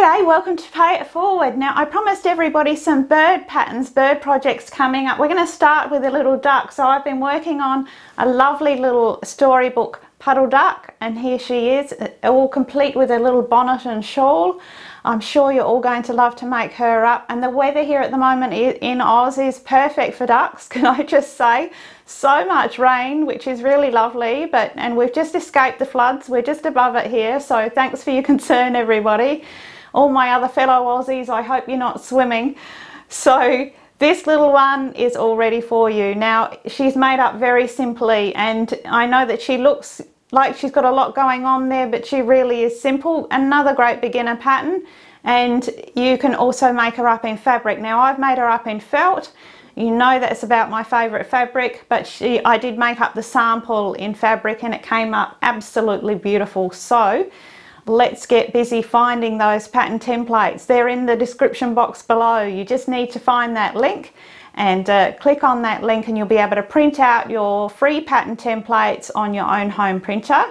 G'day, welcome to Pay It Forward. Now I promised everybody some bird patterns, bird projects coming up. We're going to start with a little duck. So I've been working on a lovely little storybook puddle duck, and here she is, all complete with a little bonnet and shawl. I'm sure you're all going to love to make her up, and the weather here at the moment in Oz is perfect for ducks, can I just say. So much rain, which is really lovely, and we've just escaped the floods. We're just above it here, so thanks for your concern, everybody. All my other fellow Aussies, I hope you're not swimming. So this little one is all ready for you. Now she's made up very simply, and I know that she looks like she's got a lot going on there, but she really is simple. Another great beginner pattern, and you can also make her up in fabric. Now I've made her up in felt. You know that's about my favourite fabric, but I did make up the sample in fabric and it came up absolutely beautiful. So let's get busy finding those pattern templates. They're in the description box below. You just need to find that link and click on that link, and you'll be able to print out your free pattern templates on your own home printer.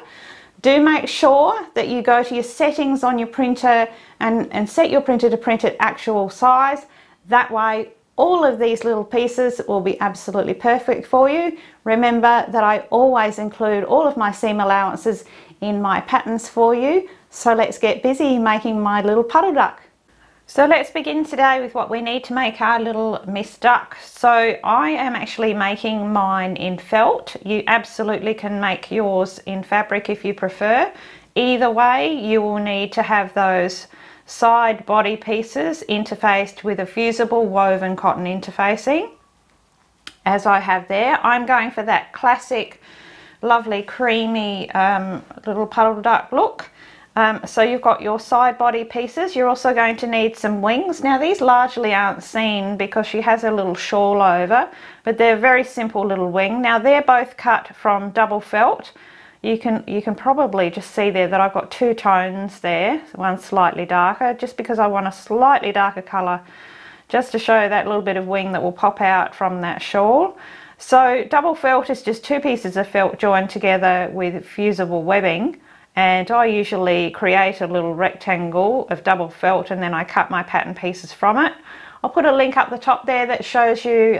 Do make sure that you go to your settings on your printer and set your printer to print at actual size. That way all of these little pieces will be absolutely perfect for you. Remember that I always include all of my seam allowances in my patterns for you. So let's get busy making my little puddle duck. So let's begin today with what we need to make our little Miss Duck. So I am actually making mine in felt. You absolutely can make yours in fabric if you prefer. Either way, you will need to have those side body pieces interfaced with a fusible woven cotton interfacing, as I have there. I'm going for that classic lovely creamy little puddle duck look. So you've got your side body pieces. You're also going to need some wings. Now these largely aren't seen because she has a little shawl over, but they're a very simple little wing. Now they're both cut from double felt. You can probably just see there that I've got two tones there, one slightly darker, just because I want a slightly darker colour, just to show that little bit of wing that will pop out from that shawl. So double felt is just two pieces of felt joined together with fusible webbing, and I usually create a little rectangle of double felt and then I cut my pattern pieces from it. I'll put a link up the top there that shows you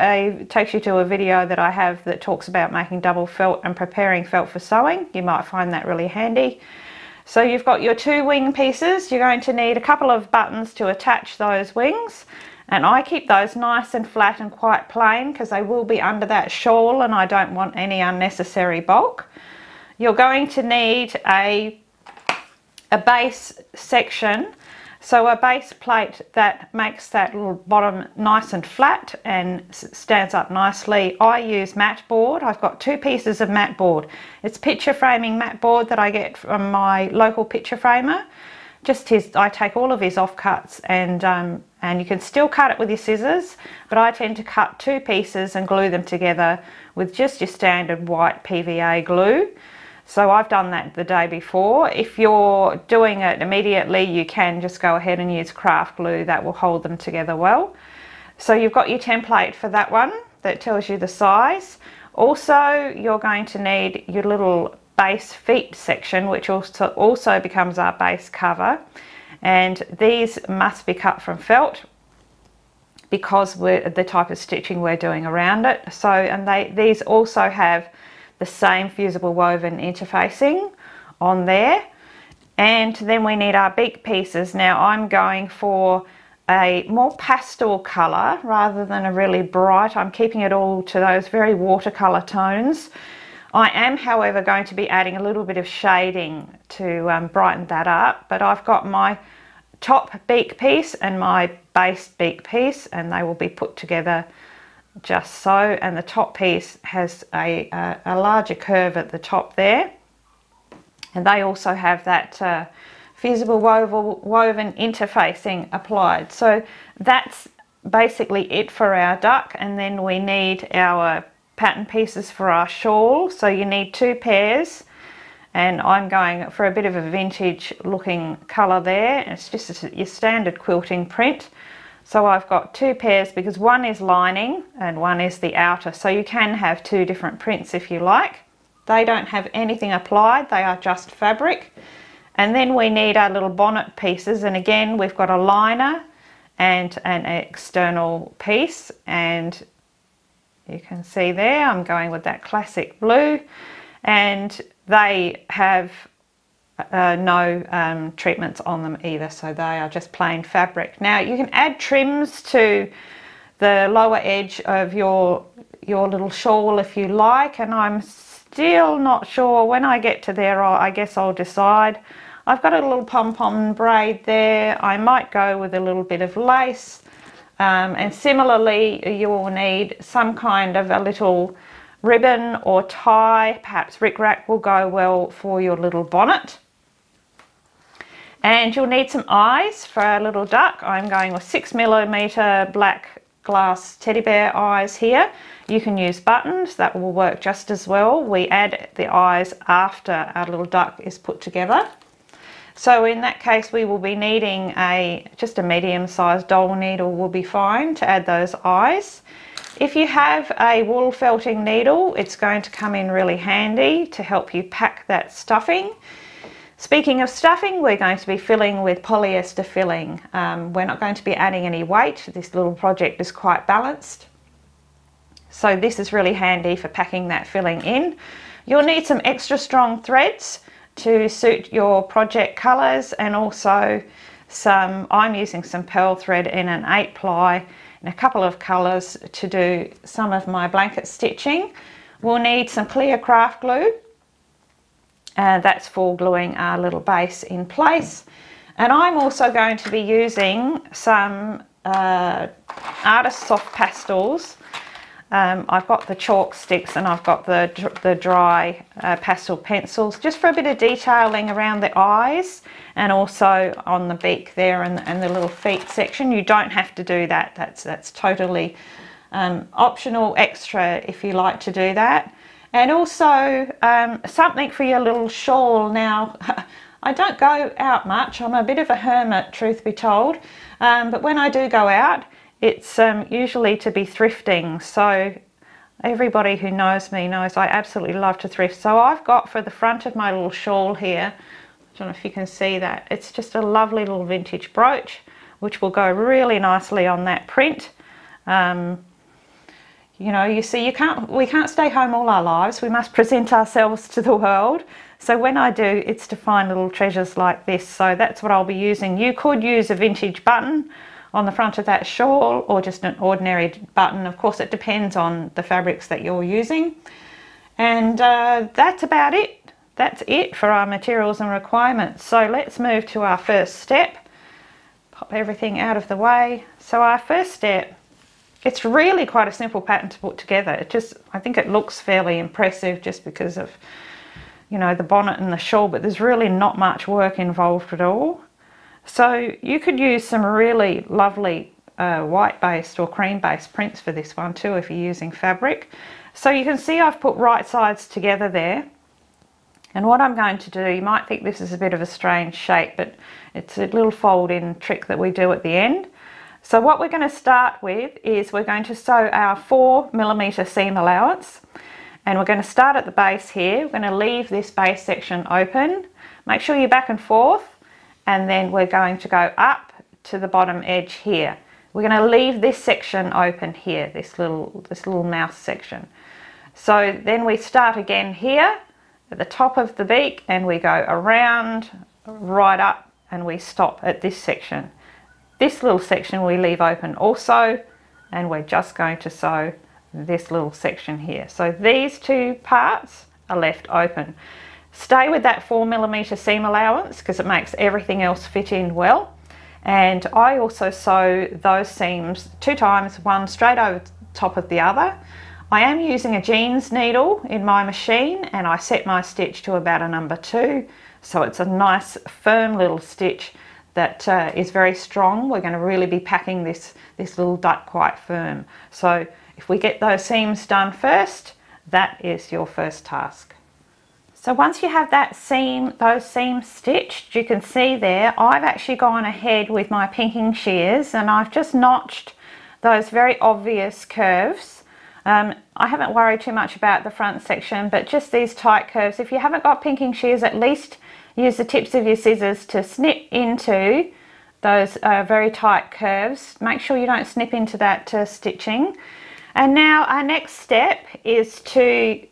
takes you to a video that I have that talks about making double felt and preparing felt for sewing. You might find that really handy. So you've got your two wing pieces. You're going to need a couple of buttons to attach those wings, and I keep those nice and flat and quite plain because they will be under that shawl and I don't want any unnecessary bulk. You're going to need a base section, so a base plate that makes that little bottom nice and flat and stands up nicely. I use mat board. I've got two pieces of mat board. It's picture framing mat board that I get from my local picture framer. I take all of his offcuts and you can still cut it with your scissors, but I tend to cut two pieces and glue them together with just your standard white PVA glue. So I've done that the day before. If you're doing it immediately, you can just go ahead and use craft glue. That will hold them together well. So you've got your template for that one that tells you the size. Also, you're going to need your little base feet section, which also becomes our base cover. And these must be cut from felt because the type of stitching we're doing around it. So, and these also have the same fusible woven interfacing on there. And then we need our beak pieces. Now I'm going for a more pastel colour rather than a really bright. I'm keeping it all to those very watercolour tones. I am, however, going to be adding a little bit of shading to brighten that up, but I've got my top beak piece and my base beak piece, and they will be put together just so, and the top piece has a larger curve at the top there, and they also have that fusible woven interfacing applied. So that's basically it for our duck, and then we need our pattern pieces for our shawl. So you need two pairs, and I'm going for a bit of a vintage looking colour there. It's just your standard quilting print. So I've got two pairs because one is lining and one is the outer. So you can have two different prints if you like. They don't have anything applied, they are just fabric. And then we need our little bonnet pieces, and again we've got a liner and an external piece, and you can see there I'm going with that classic blue, and they have no treatments on them either, so they are just plain fabric. Now you can add trims to the lower edge of your little shawl if you like, and I'm still not sure. When I get to there, I guess I'll decide. I've got a little pom-pom braid there. I might go with a little bit of lace, and similarly you will need some kind of a little ribbon or tie. Perhaps rickrack will go well for your little bonnet. And you'll need some eyes for our little duck. I'm going with 6mm black glass teddy bear eyes here. You can use buttons, that will work just as well. We add the eyes after our little duck is put together. So in that case we will be needing just a medium-sized doll needle will be fine to add those eyes. If you have a wool felting needle, it's going to come in really handy to help you pack that stuffing. Speaking of stuffing, we're going to be filling with polyester filling. We're not going to be adding any weight. This little project is quite balanced. So this is really handy for packing that filling in. You'll need some extra strong threads to suit your project colours, and also I'm using some pearl thread in an 8-ply in a couple of colours to do some of my blanket stitching. We'll need some clear craft glue, and that's for gluing our little base in place. And I'm also going to be using some Artist Soft Pastels. I've got the chalk sticks and I've got the dry pastel pencils, just for a bit of detailing around the eyes and also on the beak there and the little feet section. You don't have to do that. That's totally optional, extra if you like to do that. And also something for your little shawl. Now, I don't go out much. I'm a bit of a hermit, truth be told. But when I do go out, it's usually to be thrifting. So everybody who knows me knows I absolutely love to thrift. So I've got for the front of my little shawl here, I don't know if you can see that, it's just a lovely little vintage brooch, which will go really nicely on that print. You know, you see, we can't stay home all our lives. We must present ourselves to the world. So when I do, it's to find little treasures like this. So that's what I'll be using. You could use a vintage button on the front of that shawl, or just an ordinary button. Of course, it depends on the fabrics that you're using. And that's about it. That's it for our materials and requirements. So let's move to our first step. Pop everything out of the way. So our first step, it's really quite a simple pattern to put together. I think it looks fairly impressive just because of, you know, the bonnet and the shawl, but there's really not much work involved at all. So you could use some really lovely white-based or cream-based prints for this one too if you're using fabric. So you can see I've put right sides together there. And what I'm going to do, you might think this is a bit of a strange shape, but it's a little fold-in trick that we do at the end. So what we're going to start with is we're going to sew our 4mm seam allowance, and we're going to start at the base here. We're going to leave this base section open. Make sure you're back and forth, and then we're going to go up to the bottom edge here. We're going to leave this section open here, this little mouth section. So then we start again here at the top of the beak, and we go around, right up, and we stop at this section. This little section we leave open also, and we're just going to sew this little section here. So these two parts are left open. Stay with that 4mm seam allowance because it makes everything else fit in well. And I also sew those seams 2 times, one straight over top of the other. I am using a jeans needle in my machine, and I set my stitch to about a number 2. So it's a nice firm little stitch that is very strong. We're going to really be packing this little duck quite firm. So if we get those seams done first, that is your first task. So once you have those seams stitched, you can see there I've actually gone ahead with my pinking shears, and I've just notched those very obvious curves. I haven't worried too much about the front section, but just these tight curves. If you haven't got pinking shears, at least use the tips of your scissors to snip into those very tight curves. Make sure you don't snip into that stitching. And now our next step is to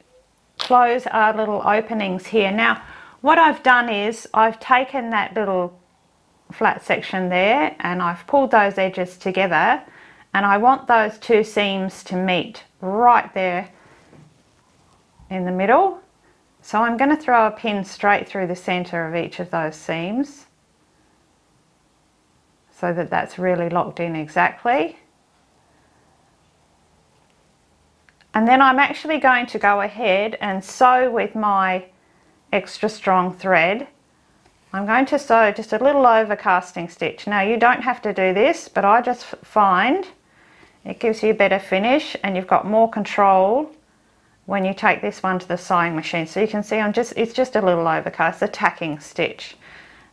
close our little openings here. Now what I've done is I've taken that little flat section there and I've pulled those edges together, and I want those two seams to meet right there in the middle. So I'm going to throw a pin straight through the center of each of those seams so that that's really locked in exactly. And then I'm actually going to go ahead and sew with my extra strong thread. I'm going to sew just a little overcasting stitch. Now you don't have to do this, but I just find it gives you a better finish and you've got more control when you take this one to the sewing machine. So you can see it's just a little overcast, a tacking stitch.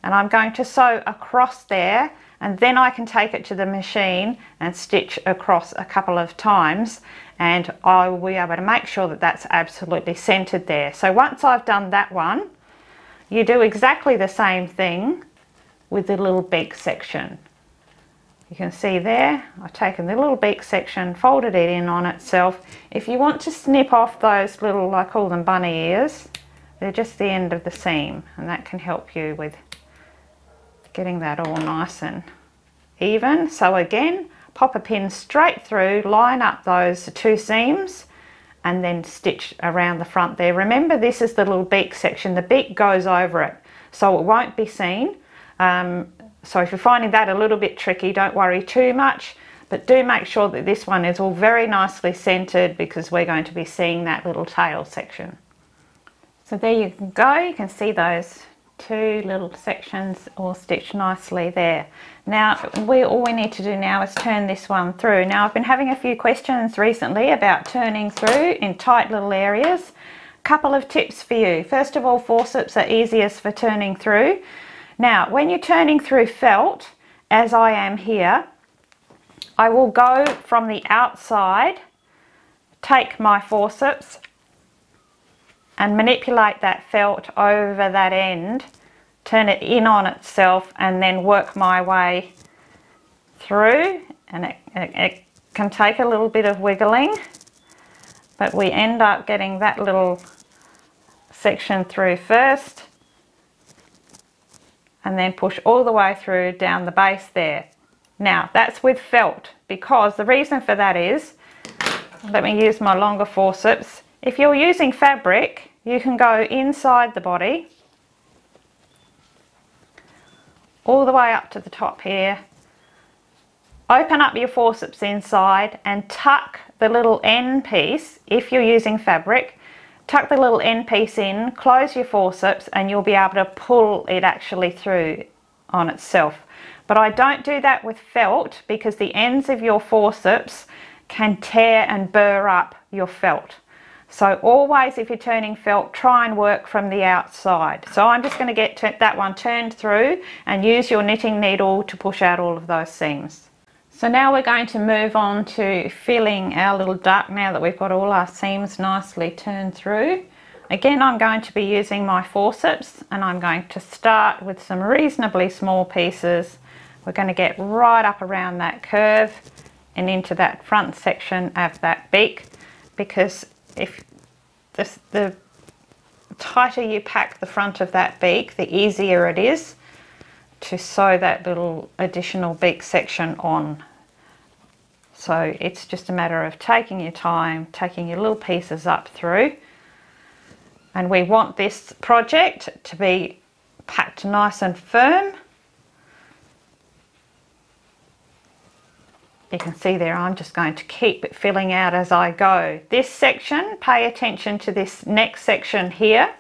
And I'm going to sew across there, and then I can take it to the machine and stitch across a couple of times, and I will be able to make sure that that's absolutely centered there. So once I've done that one, you do exactly the same thing with the little beak section. You can see there, I've taken the little beak section, folded it in on itself. If you want to snip off those little, I call them bunny ears, they're just the end of the seam, and that can help you with getting that all nice and even. So again, pop a pin straight through, line up those two seams, and then stitch around the front there. Remember, this is the little beak section. The beak goes over it, so it won't be seen. So if you're finding that a little bit tricky, don't worry too much, but do make sure that this one is all very nicely centered, because we're going to be seeing that little tail section. So there you go, you can see those two little sections all stitched nicely there. Now all we need to do now is turn this one through. Now I've been having a few questions recently about turning through in tight little areas. Couple of tips for you. First of all, forceps are easiest for turning through. Now when you're turning through felt, as I am here, I will go from the outside, take my forceps and manipulate that felt over that end, turn it in on itself, and then work my way through. And it can take a little bit of wiggling, but we end up getting that little section through first, and then push all the way through down the base there. Now that's with felt, because the reason for that is, let me use my longer forceps. If you're using fabric, you can go inside the body all the way up to the top here, open up your forceps inside and tuck the little end piece. If you're using fabric, tuck the little end piece in, close your forceps, and you'll be able to pull it actually through on itself. But I don't do that with felt, because the ends of your forceps can tear and burr up your felt. So always, if you're turning felt, try and work from the outside. So I'm just going to get that one turned through and use your knitting needle to push out all of those seams. So now we're going to move on to filling our little duck now that we've got all our seams nicely turned through. Again, I'm going to be using my forceps, and I'm going to start with some reasonably small pieces. We're going to get right up around that curve and into that front section of that beak, because if the tighter you pack the front of that beak, the easier it is to sew that little additional beak section on. So it's just a matter of taking your time, taking your little pieces up through. And we want this project to be packed nice and firm. You can see there, I'm just going to keep it filling out as I go. This section, pay attention to this next section here.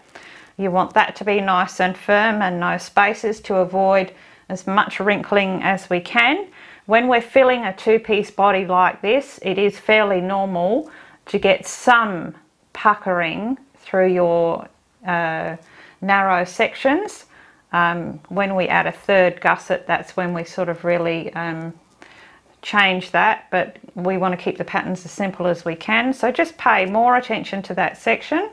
You want that to be nice and firm and no spaces, to avoid as much wrinkling as we can. When we're filling a two-piece body like this, it is fairly normal to get some puckering through your narrow sections. When we add a third gusset, that's when we sort of really change that, but we want to keep the patterns as simple as we can. So just pay more attention to that section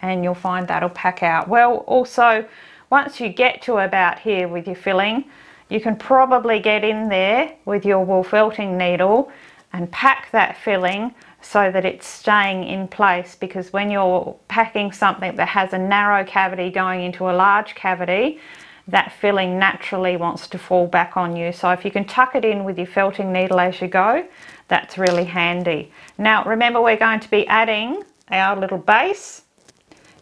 and you'll find that'll pack out well. Also, once you get to about here with your filling, you can probably get in there with your wool felting needle and pack that filling so that it's staying in place, because when you're packing something that has a narrow cavity going into a large cavity, that filling naturally wants to fall back on you. So if you can tuck it in with your felting needle as you go, that's really handy. Now remember, we're going to be adding our little base.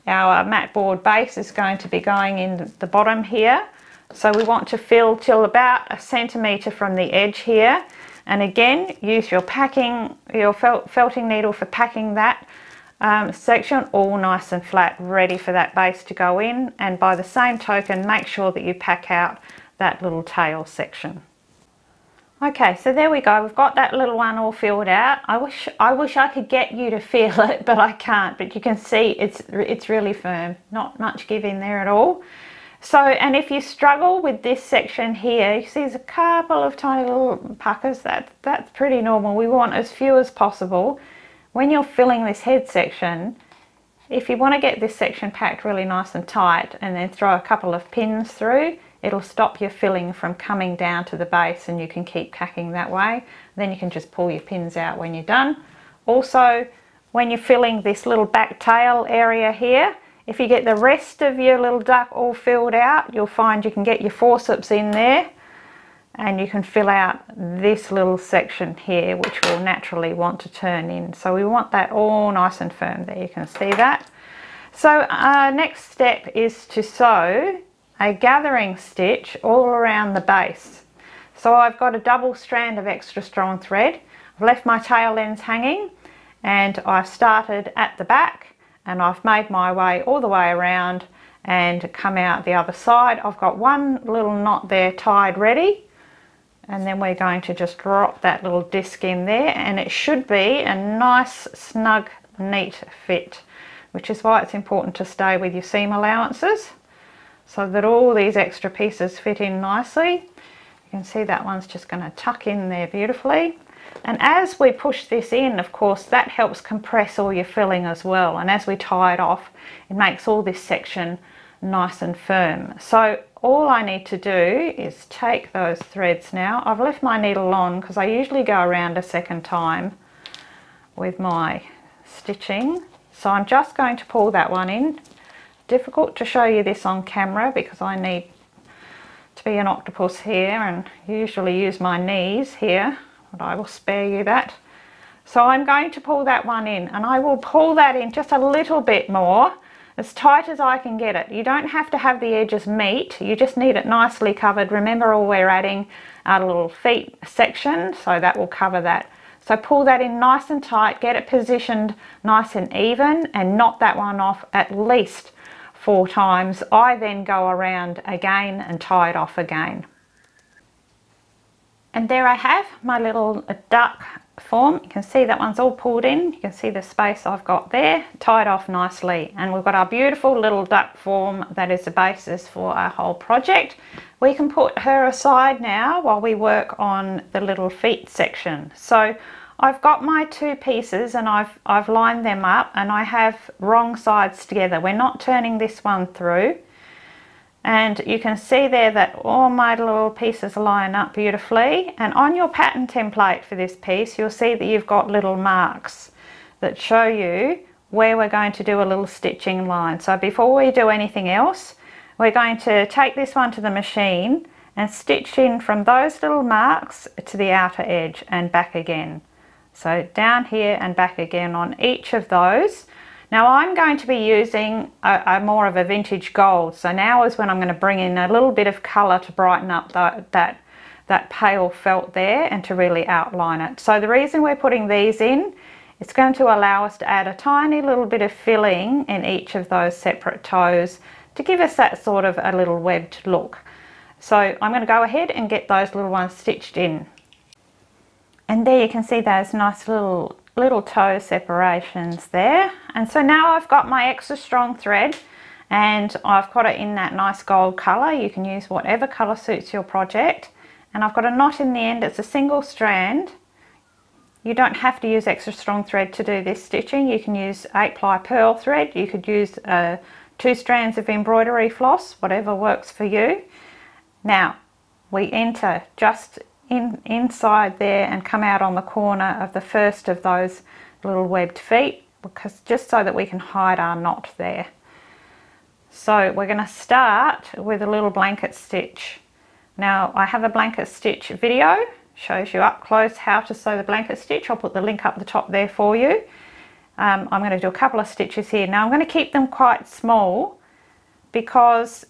Our mat board base is going to be going in the bottom here. So we want to fill till about 1 centimetre from the edge here. And again, use your felting needle for packing that section all nice and flat, ready for that base to go in. And by the same token, make sure that you pack out that little tail section. Okay, so there we go. We've got that little one all filled out. I wish I could get you to feel it, but I can't. But you can see it's really firm. Not much give in there at all. So, and if you struggle with this section here, you see there's a couple of tiny little puckers. That's pretty normal. We want as few as possible. When you're filling this head section, if you want to get this section packed really nice and tight and then throw a couple of pins through, it'll stop your filling from coming down to the base, and you can keep packing that way. Then you can just pull your pins out when you're done. Also, when you're filling this little back tail area here, if you get the rest of your little duck all filled out, you'll find you can get your forceps in there and you can fill out this little section here, which will naturally want to turn in. So we want that all nice and firm there. You can see that. So next step is to sew a gathering stitch all around the base. So I've got a double strand of extra strong thread. I've left my tail ends hanging, and I've started at the back, and I've made my way all the way around and come out the other side. I've got one little knot there tied ready, and then we're going to just drop that little disc in there, and it should be a nice, snug, neat fit, which is why it's important to stay with your seam allowances so that all these extra pieces fit in nicely. You can see that one's just going to tuck in there beautifully. And as we push this in, of course, that helps compress all your filling as well. And as we tie it off, it makes all this section nice and firm. So all I need to do is take those threads now. I've left my needle on because I usually go around a second time with my stitching. So I'm just going to pull that one in. Difficult to show you this on camera because I need to be an octopus here and usually use my knees here. But I will spare you that. So I'm going to pull that one in, and I will pull that in just a little bit more, as tight as I can get it. You don't have to have the edges meet, you just need it nicely covered. Remember, all we're adding our little feet section, so that will cover that. So pull that in nice and tight, get it positioned nice and even, and knot that one off at least 4 times. I then go around again and tie it off again. And there I have my little duck form. You can see that one's all pulled in. You can see the space I've got there, tied off nicely. And we've got our beautiful little duck form that is the basis for our whole project. We can put her aside now while we work on the little feet section. So I've got my 2 pieces and I've lined them up, and I have wrong sides together. We're not turning this one through. And you can see there that all my little pieces line up beautifully. And on your pattern template for this piece, you'll see that you've got little marks that show you where we're going to do a little stitching line. So before we do anything else, we're going to take this one to the machine and stitch in from those little marks to the outer edge and back again. So down here and back again on each of those. Now I'm going to be using a more of a vintage gold, so now is when I'm going to bring in a little bit of colour to brighten up that pale felt there and to really outline it. So the reason we're putting these in, it's going to allow us to add a tiny little bit of filling in each of those separate toes to give us that sort of a little webbed look. So I'm going to go ahead and get those little ones stitched in. And there you can see those nice little toe separations there. And so now I've got my extra strong thread, and I've got it in that nice gold colour. You can use whatever colour suits your project. And I've got a knot in the end. It's a single strand, You don't have to use extra strong thread to do this stitching. You can use 8-ply pearl thread. You could use 2 strands of embroidery floss, whatever works for you. Now we enter just inside there and come out on the corner of the first of those little webbed feet, because just so that we can hide our knot there. So we're going to start with a little blanket stitch. Now I have a blanket stitch video, shows you up close how to sew the blanket stitch. I'll put the link up the top there for you. I'm going to do a couple of stitches here. Now I'm going to keep them quite small because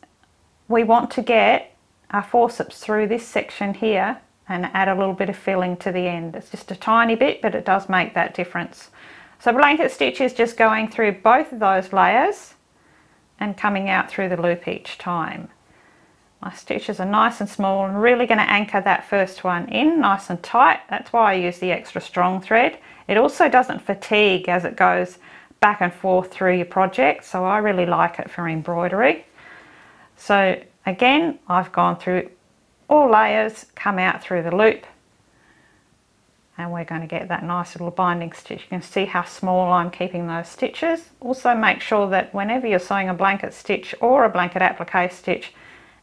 we want to get our forceps through this section here and add a little bit of filling to the end. It's just a tiny bit, but it does make that difference. So blanket stitch is just going through both of those layers and coming out through the loop each time. My stitches are nice and small and really going to anchor that first one in nice and tight. That's why I use the extra strong thread. It also doesn't fatigue as it goes back and forth through your project, so I really like it for embroidery. So again, I've gone through all layers, come out through the loop, and we're going to get that nice little binding stitch. You can see how small I'm keeping those stitches. Also make sure that whenever you're sewing a blanket stitch or a blanket applique stitch,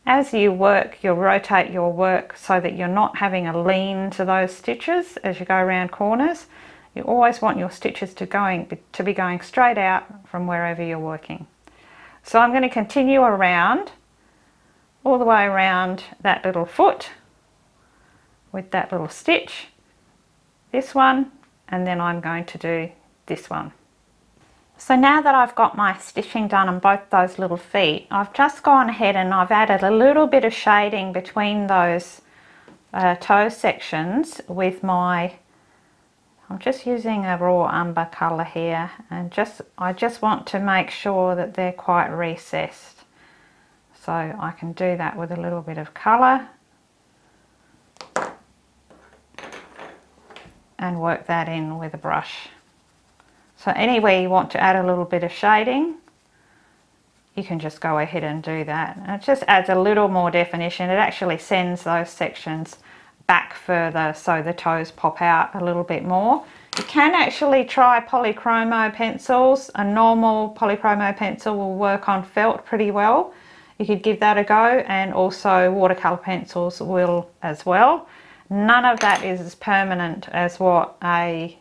as you work, you'll rotate your work so that you're not having a lean to those stitches as you go around corners. You always want your stitches to be going straight out from wherever you're working. So I'm going to continue around, all the way around that little foot with that little stitch, this one, and then I'm going to do this one. So now that I've got my stitching done on both those little feet, I've just gone ahead and I've added a little bit of shading between those toe sections with my, I'm just using a raw umber colour here, and I just want to make sure that they're quite recessed. So I can do that with a little bit of colour and work that in with a brush. So anywhere you want to add a little bit of shading, you can just go ahead and do that. And it just adds a little more definition. It actually sends those sections back further so the toes pop out a little bit more. You can actually try polychromo pencils. A normal polychromo pencil will work on felt pretty well. You could give that a go, and also watercolour pencils will as well. None of that is as permanent as what a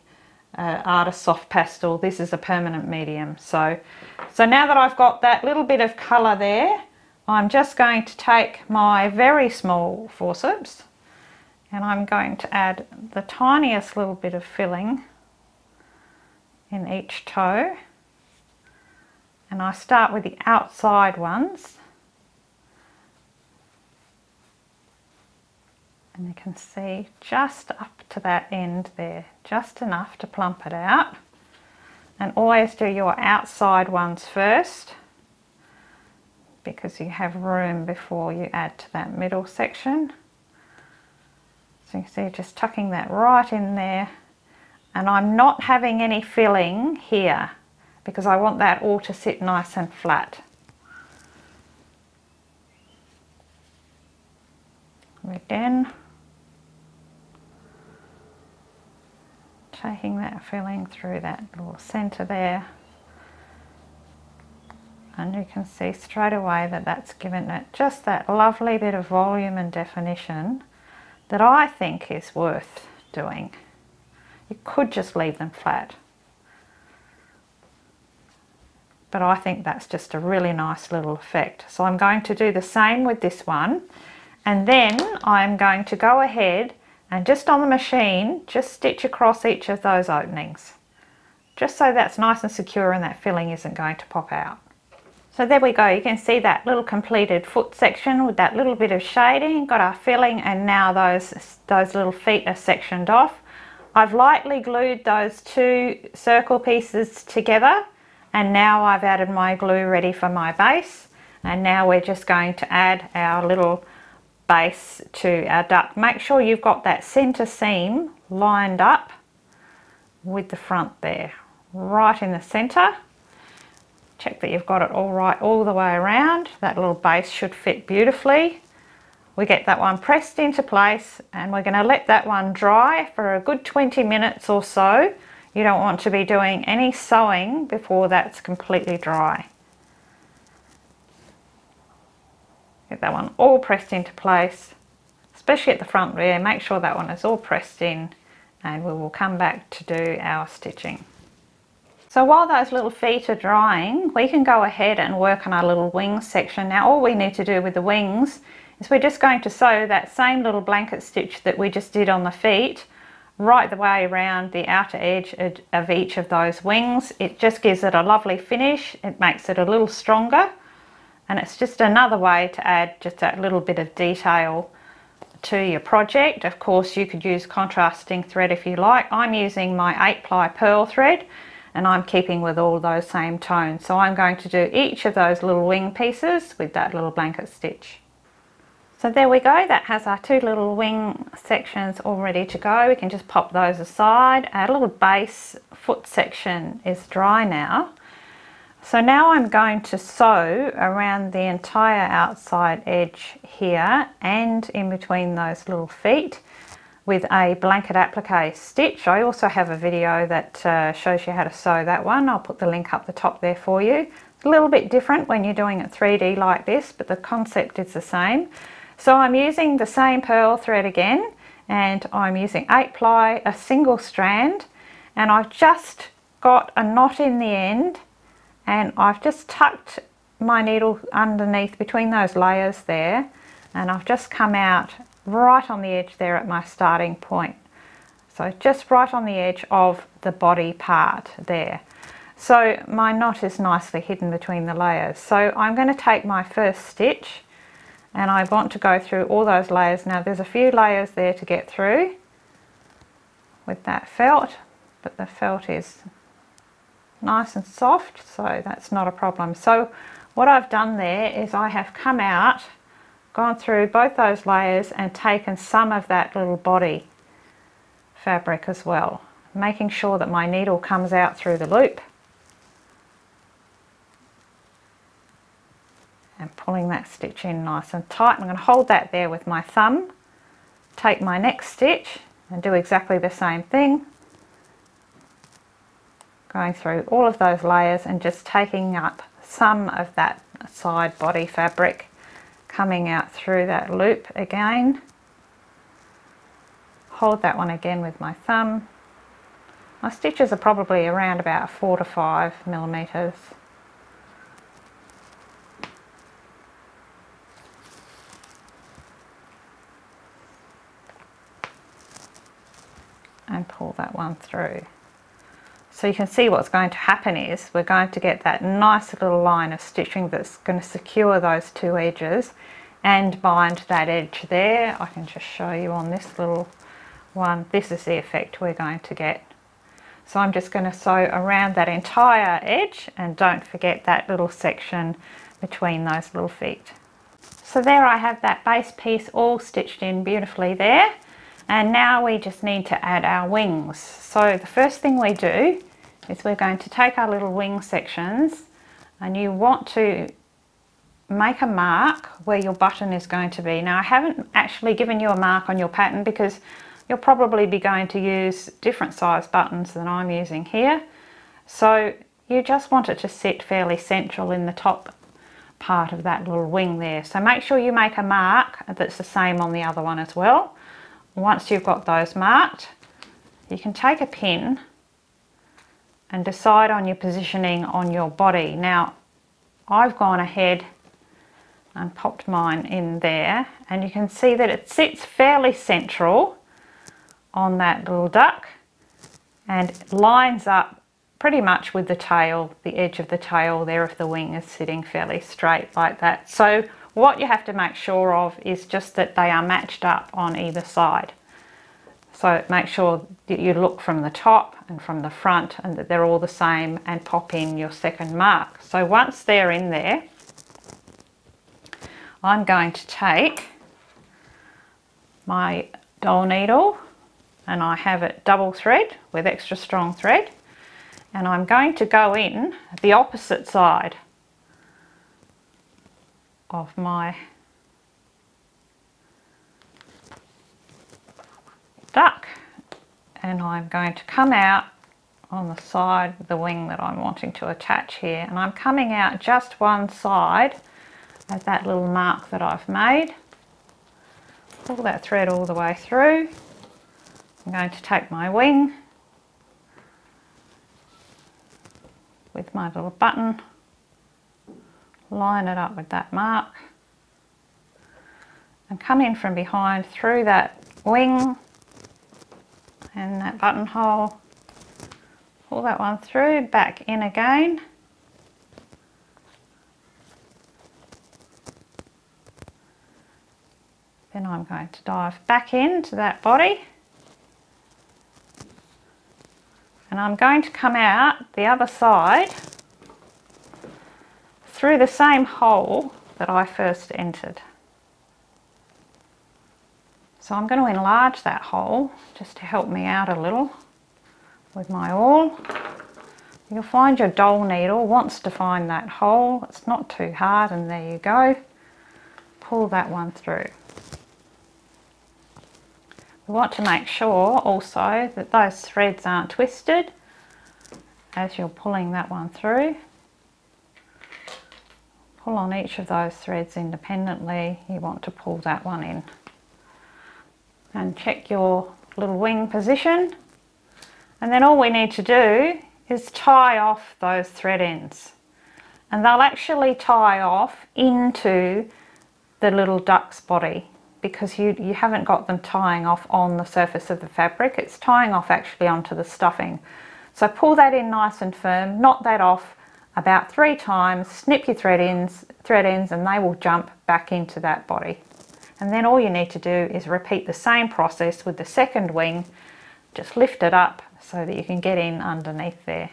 artist soft pastel. This is a permanent medium. So now that I've got that little bit of colour there, I'm just going to take my very small forceps and I'm going to add the tiniest little bit of filling in each toe, and I start with the outside ones, and you can see just up to that end there, just enough to plump it out. And always do your outside ones first because you have room before you add to that middle section. So you can see just tucking that right in there, and I'm not having any filling here because I want that all to sit nice and flat. Again, taking that filling through that little centre there, and you can see straight away that that's given it just that lovely bit of volume and definition that I think is worth doing. You could just leave them flat, but I think that's just a really nice little effect. So I'm going to do the same with this one, and then I'm going to go ahead and just on the machine, just stitch across each of those openings, just so that's nice and secure and that filling isn't going to pop out. So there we go, you can see that little completed foot section with that little bit of shading, got our filling, and now those little feet are sectioned off. I've lightly glued those two circle pieces together, and now I've added my glue ready for my base, and now we're just going to add our little base to our duck. Make sure you've got that center seam lined up with the front there, right in the center. Check that you've got it all right all the way around. That little base should fit beautifully we get that one pressed into place, and we're going to let that one dry for a good 20 minutes or so. You don't want to be doing any sewing before that's completely dry. Get that one all pressed into place, especially at the front there. Make sure that one is all pressed in, and we will come back to do our stitching. So while those little feet are drying, we can go ahead and work on our little wings section. Now all we need to do with the wings is we're just going to sew that same little blanket stitch that we just did on the feet right the way around the outer edge of each of those wings. It just gives it a lovely finish. It makes it a little stronger, and it's just another way to add just that little bit of detail to your project. Of course, you could use contrasting thread if you like. I'm using my 8-ply pearl thread, and I'm keeping with all those same tones. So I'm going to do each of those little wing pieces with that little blanket stitch. So there we go, that has our two little wing sections all ready to go. We can just pop those aside. Our little base foot section is dry now. So now I'm going to sew around the entire outside edge here and in between those little feet with a blanket applique stitch. I also have a video that shows you how to sew that one. I'll put the link up the top there for you. It's a little bit different when you're doing it 3D like this, but the concept is the same. So I'm using the same pearl thread again, and I'm using 8-ply, a single strand, and I've just got a knot in the end, and I've just tucked my needle underneath between those layers there, and I've just come out right on the edge there at my starting point. So just right on the edge of the body part there. So my knot is nicely hidden between the layers. So I'm going to take my first stitch, and I want to go through all those layers. Now there's a few layers there to get through with that felt, but the felt is nice and soft, so that's not a problem. So what I've done there is I have come out, gone through both those layers and taken some of that little body fabric as well, making sure that my needle comes out through the loop and pulling that stitch in nice and tight. I'm going to hold that there with my thumb, take my next stitch and do exactly the same thing, going through all of those layers and just taking up some of that side body fabric, coming out through that loop again. Hold that one again with my thumb. My stitches are probably around about 4 to 5 millimeters. And pull that one through. So you can see what's going to happen is we're going to get that nice little line of stitching that's going to secure those two edges and bind that edge there. I can just show you on this little one. This is the effect we're going to get. So I'm just going to sew around that entire edge, and don't forget that little section between those little feet. So there I have that base piece all stitched in beautifully there. And now we just need to add our wings. So the first thing we do is we're going to take our little wing sections, and you want to make a mark where your button is going to be. Now I haven't actually given you a mark on your pattern because you'll probably be going to use different size buttons than I'm using here. So you just want it to sit fairly central in the top part of that little wing there. So make sure you make a mark that's the same on the other one as well. Once you've got those marked, you can take a pin and decide on your positioning on your body. Now I've gone ahead and popped mine in there, and you can see that it sits fairly central on that little duck and lines up pretty much with the tail, the edge of the tail there if the wing is sitting fairly straight like that. So what you have to make sure of is just that they are matched up on either side. So make sure that you look from the top and from the front and that they're all the same, and pop in your second mark. So once they're in there, I'm going to take my doll needle, and I have it double thread with extra strong thread, and I'm going to go in the opposite side of my duck, and I'm going to come out on the side of the wing that I'm wanting to attach here, and I'm coming out just one side of that little mark that I've made. Pull that thread all the way through. I'm going to take my wing with my little button, line it up with that mark, and come in from behind through that wing and that buttonhole. Pull that one through, back in again. Then I'm going to dive back into that body. And I'm going to come out the other side through the same hole that I first entered. So I'm going to enlarge that hole just to help me out a little with my awl. You'll find your dowel needle wants to find that hole. It's not too hard, and there you go. Pull that one through. We want to make sure also that those threads aren't twisted as you're pulling that one through. Pull on each of those threads independently. You want to pull that one in. And check your little wing position. And then all we need to do is tie off those thread ends. And they'll actually tie off into the little duck's body, because you haven't got them tying off on the surface of the fabric. It's tying off actually onto the stuffing. So pull that in nice and firm, knot that off about 3 times, snip your thread ends, and they will jump back into that body. And then all you need to do is repeat the same process with the second wing. Just lift it up so that you can get in underneath there.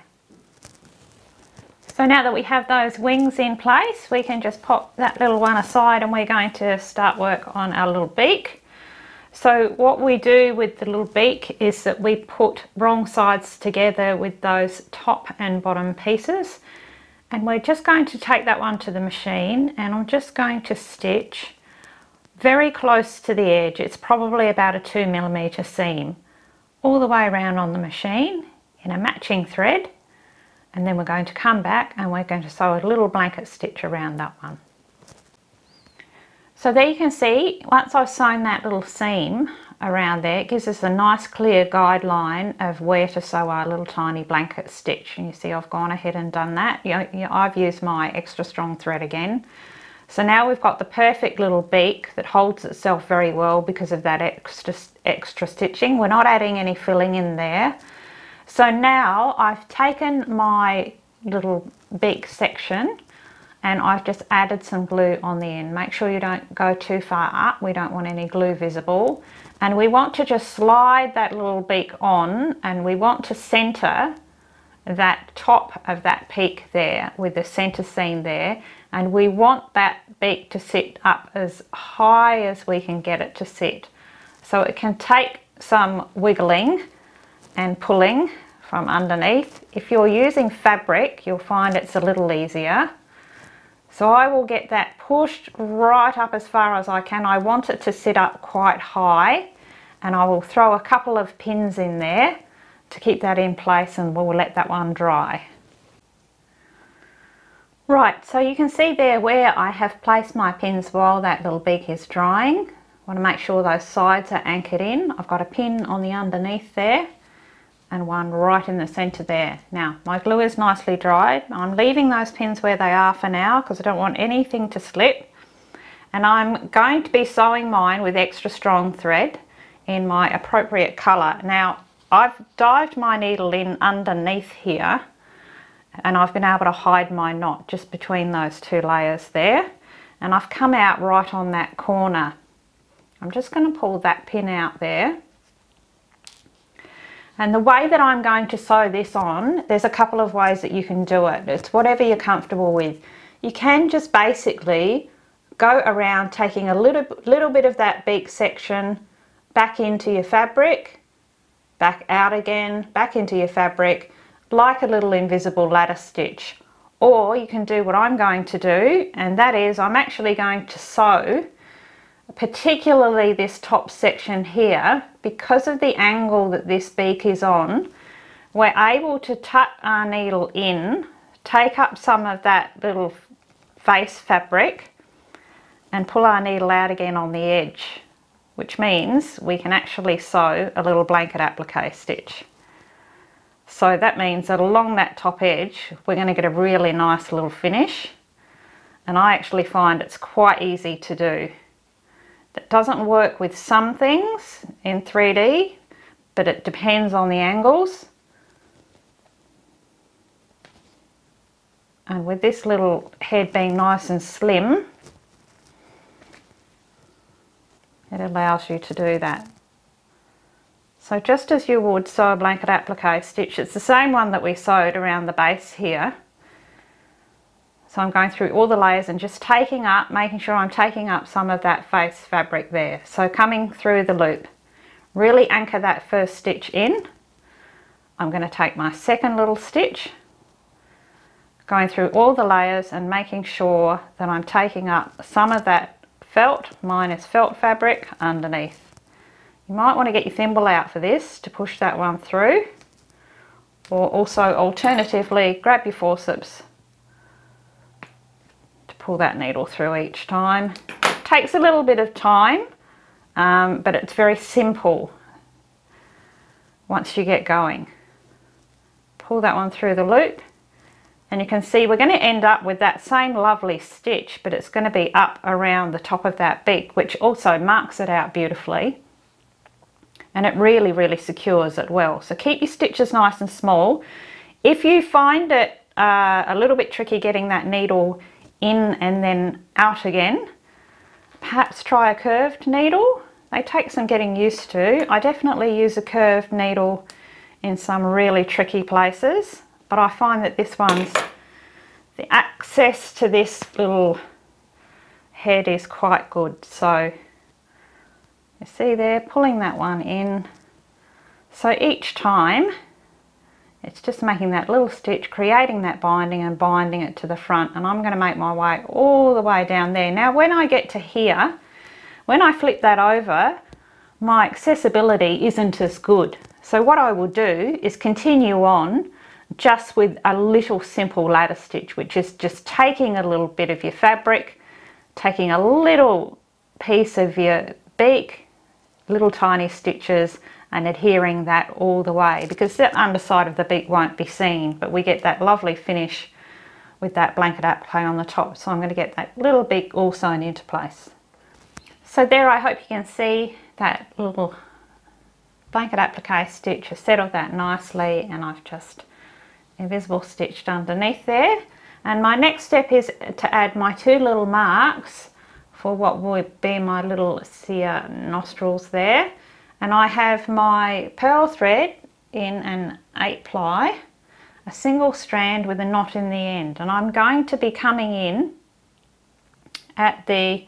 So now that we have those wings in place, we can just pop that little one aside, and we're going to start work on our little beak. So what we do with the little beak is that we put wrong sides together with those top and bottom pieces, and we're just going to take that one to the machine, and I'm just going to stitch very close to the edge. It's probably about a 2mm seam all the way around on the machine in a matching thread, and then we're going to come back and we're going to sew a little blanket stitch around that one. So there you can see, once I've sewn that little seam around there, it gives us a nice clear guideline of where to sew our little tiny blanket stitch. And you see I've gone ahead and done that. I've used my extra strong thread again. So now we've got the perfect little beak that holds itself very well because of that extra stitching. We're not adding any filling in there. So now I've taken my little beak section and I've just added some glue on the end. Make sure you don't go too far up. We don't want any glue visible. And we want to just slide that little beak on, and we want to center that top of that peak there with the center seam there. And we want that beak to sit up as high as we can get it to sit. So it can take some wiggling and pulling from underneath. If you're using fabric, you'll find it's a little easier. So I will get that pushed right up as far as I can. I want it to sit up quite high, and I will throw a couple of pins in there to keep that in place, and we'll let that one dry. Right, so you can see there where I have placed my pins while that little beak is drying. I want to make sure those sides are anchored in. I've got a pin on the underneath there and one right in the center there. Now my glue is nicely dried. I'm leaving those pins where they are for now because I don't want anything to slip. And I'm going to be sewing mine with extra strong thread in my appropriate color. Now I've dived my needle in underneath here, and I've been able to hide my knot just between those 2 layers there, and I've come out right on that corner. I'm just going to pull that pin out there, and the way that I'm going to sew this on, there's a couple of ways that you can do it. It's whatever you're comfortable with. You can just basically go around taking a little bit of that beak section back into your fabric, back out again, back into your fabric, like a little invisible ladder stitch. Or you can do what I'm going to do, and that is I'm actually going to sew particularly this top section here, because of the angle that this beak is on, we're able to tuck our needle in, take up some of that little face fabric and pull our needle out again on the edge, which means we can actually sew a little blanket applique stitch. So that means that along that top edge we're going to get a really nice little finish, and I actually find it's quite easy to do. That doesn't work with some things in 3D, but it depends on the angles. And with this little head being nice and slim, it allows you to do that. So just as you would sew a blanket applique stitch, it's the same one that we sewed around the base here. So I'm going through all the layers and just taking up, making sure I'm taking up some of that face fabric there. So coming through the loop, really anchor that first stitch in. I'm going to take my second little stitch, going through all the layers and making sure that I'm taking up some of that felt, mine is felt fabric, underneath. You might want to get your thimble out for this to push that one through, or also alternatively grab your forceps to pull that needle through each time. It takes a little bit of time, but it's very simple once you get going. Pull that one through the loop, and you can see we're going to end up with that same lovely stitch, but it's going to be up around the top of that beak, which also marks it out beautifully, and it really, really secures it well. So keep your stitches nice and small. If you find it a little bit tricky getting that needle in and then out again, perhaps try a curved needle. They take some getting used to. I definitely use a curved needle in some really tricky places, but I find that this one's, the access to this little head is quite good. So you see there, pulling that one in. So each time it's just making that little stitch, creating that binding and binding it to the front, and I'm going to make my way all the way down there. Now when I get to here, when I flip that over, my accessibility isn't as good. So what I will do is continue on just with a little simple ladder stitch, which is just taking a little bit of your fabric, taking a little piece of your beak, little tiny stitches, and adhering that all the way, because the underside of the beak won't be seen, but we get that lovely finish with that blanket applique on the top. So I'm going to get that little beak all sewn into place. So there, I hope you can see that little blanket applique stitch. I settled that nicely, and I've just invisible stitched underneath there. And my next step is to add my two little marks for what would be my little sear nostrils there. And I have my pearl thread in an 8-ply, a single strand with a knot in the end, and I'm going to be coming in at the